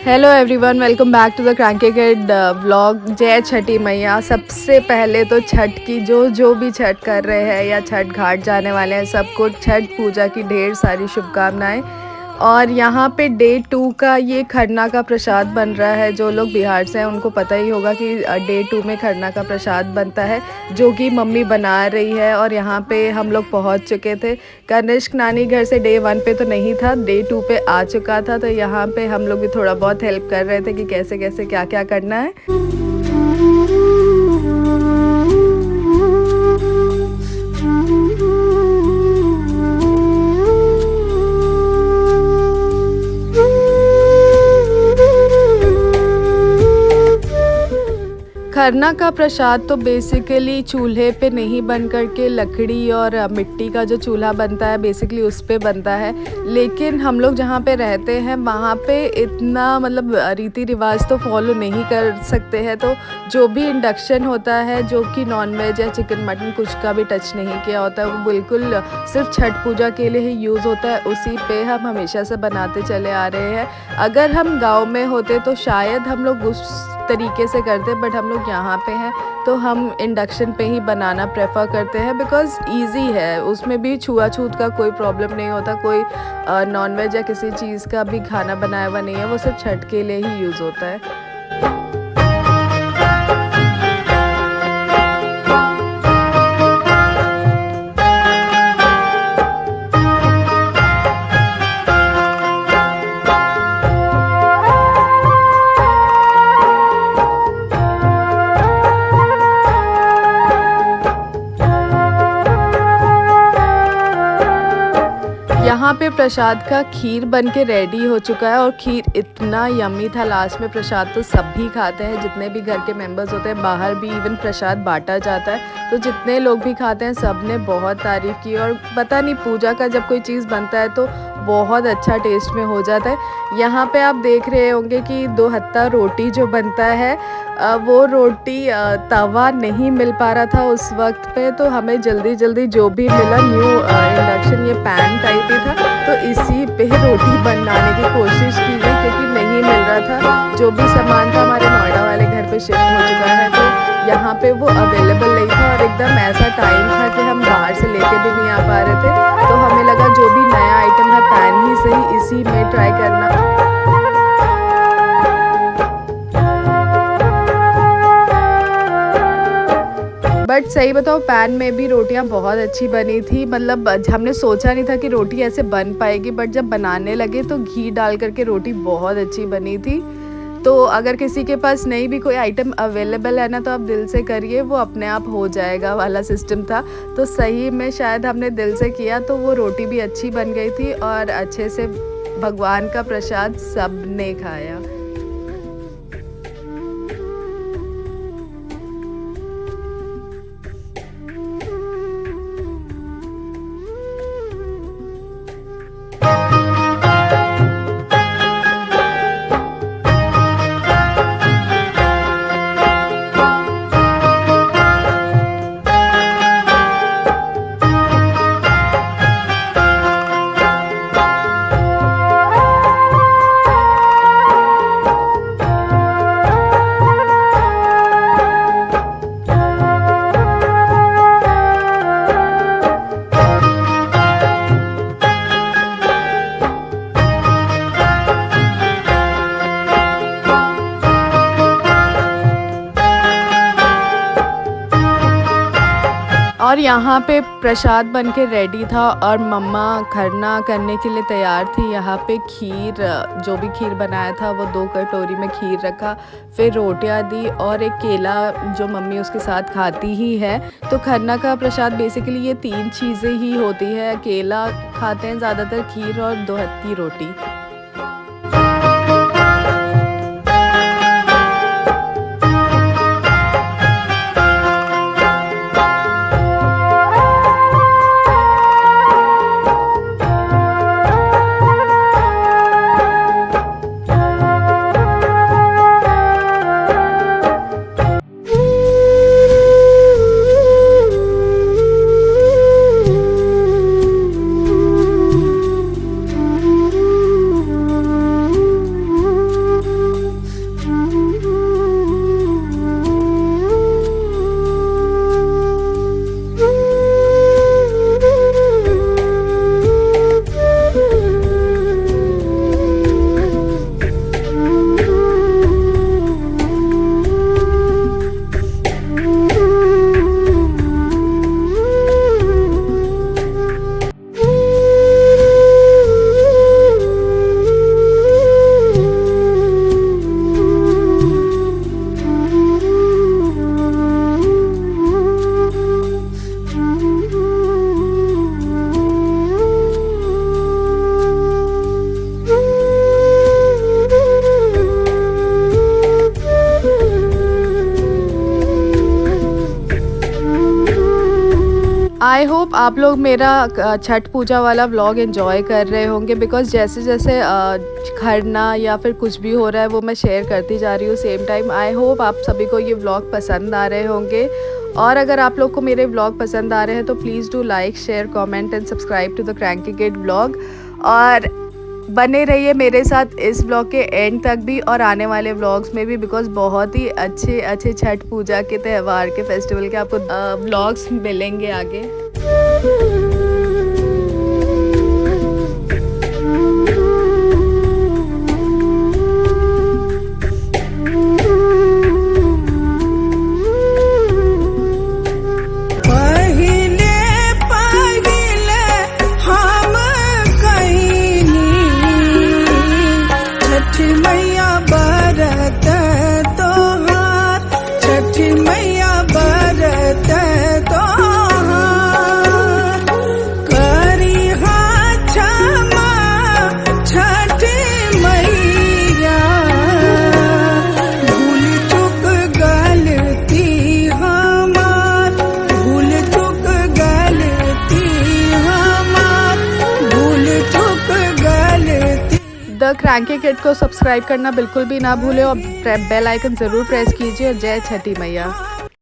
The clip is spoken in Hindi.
Hello everyone, welcome back to the cranky kid vlog. जय छठी मैया। सबसे पहले तो छठ की जो भी छठ कर रहे हैं या छठ घाट जाने वाले हैं, सबको छठ पूजा की ढेर सारी शुभकामनाएं। और यहाँ पे डे 2 का ये खरना का प्रसाद बन रहा है। जो लोग बिहार से हैं उनको पता ही होगा कि डे 2 में खरना का प्रसाद बनता है, जो कि मम्मी बना रही है। और यहाँ पे हम लोग पहुँच चुके थे। कनिष्क नानी घर से डे 1 पे तो नहीं था, डे 2 पे आ चुका था। तो यहाँ पे हम लोग भी थोड़ा बहुत हेल्प कर रहे थे कि कैसे कैसे क्या क्या करना है। खरना का प्रसाद तो बेसिकली चूल्हे पे नहीं बन करके लकड़ी और मिट्टी का जो चूल्हा बनता है बेसिकली उस पे बनता है। लेकिन हम लोग जहाँ पे रहते हैं वहाँ पे इतना मतलब रीति रिवाज तो फॉलो नहीं कर सकते हैं। तो जो भी इंडक्शन होता है, जो कि नॉनवेज या चिकन मटन कुछ का भी टच नहीं किया होता है, वो बिल्कुल सिर्फ छठ पूजा के लिए ही यूज़ होता है। उसी पे हम हमेशा से बनाते चले आ रहे हैं। अगर हम गाँव में होते तो शायद हम लोग उस तरीके से करते, बट हम लोग यहाँ पे हैं तो हम इंडक्शन पे ही बनाना प्रेफर करते हैं, बिकॉज़ इजी है। उसमें भी छुआछूत का कोई प्रॉब्लम नहीं होता। कोई नॉनवेज या किसी चीज़ का भी खाना बनाया हुआ नहीं है, वो सिर्फ छठ के लिए ही यूज़ होता है। यहाँ पे प्रसाद का खीर बन के रेडी हो चुका है और खीर इतना यम्मी था। लास्ट में प्रसाद तो सब भी खाते हैं, जितने भी घर के मेंबर्स होते हैं। बाहर भी इवन प्रसाद बांटा जाता है, तो जितने लोग भी खाते हैं सब ने बहुत तारीफ़ की। और पता नहीं, पूजा का जब कोई चीज़ बनता है तो बहुत अच्छा टेस्ट में हो जाता है। यहाँ पे आप देख रहे होंगे कि 2 हत्था रोटी जो बनता है, वो रोटी तवा नहीं मिल पा रहा था उस वक्त पे, तो हमें जल्दी जल्दी जो भी मिला, न्यू इंडक्शन ये पैन टाइप ही था, तो इसी पे रोटी बनाने की कोशिश की गई, क्योंकि नहीं मिल रहा था। जो भी सामान था हमारे नोएडा वाले घर पे शिफ्ट हो चुका है, तो यहाँ पे वो अवेलेबल नहीं था। और एकदम ऐसा टाइम था कि हम बाहर से लेके भी नहीं आ पा रहे थे, तो हमें लगा जो भी नया आइटम है पैन ही सही, इसी में ट्राई करना। बट सही बताओ, पैन में भी रोटियां बहुत अच्छी बनी थी। मतलब हमने सोचा नहीं था कि रोटी ऐसे बन पाएगी, बट जब बनाने लगे तो घी डाल करके रोटी बहुत अच्छी बनी थी। तो अगर किसी के पास नहीं भी कोई आइटम अवेलेबल है ना, तो आप दिल से करिए, वो अपने आप हो जाएगा वाला सिस्टम था। तो सही में शायद हमने दिल से किया तो वो रोटी भी अच्छी बन गई थी और अच्छे से भगवान का प्रसाद सब ने खाया। और यहाँ पे प्रसाद बन के रेडी था और मम्मा खरना करने के लिए तैयार थी। यहाँ पे खीर, जो भी खीर बनाया था वो 2 कटोरी में खीर रखा, फिर रोटियाँ दी और एक केला जो मम्मी उसके साथ खाती ही है। तो खरना का प्रसाद बेसिकली ये 3 चीज़ें ही होती है। केला खाते हैं ज़्यादातर, खीर और 2 हत्ती रोटी। आई होप आप लोग मेरा छठ पूजा वाला व्लॉग एंजॉय कर रहे होंगे, बिकॉज़ जैसे जैसे खरना या फिर कुछ भी हो रहा है वो मैं शेयर करती जा रही हूँ सेम टाइम। आई होप आप सभी को ये व्लॉग पसंद आ रहे होंगे, और अगर आप लोग को मेरे व्लॉग पसंद आ रहे हैं तो please do like, share, comment and subscribe to the cranky kid vlog. और बने रहिए मेरे साथ इस व्लॉग के एंड तक भी और आने वाले व्लॉग्स में भी, बिकॉज़ बहुत ही अच्छे अच्छे छठ पूजा के त्यौहार के फेस्टिवल के आपको व्लॉग्स मिलेंगे आगे। द क्रैंकी किड को सब्सक्राइब करना बिल्कुल भी ना भूलें और बेल आइकन ज़रूर प्रेस कीजिए। जय छठी मैया।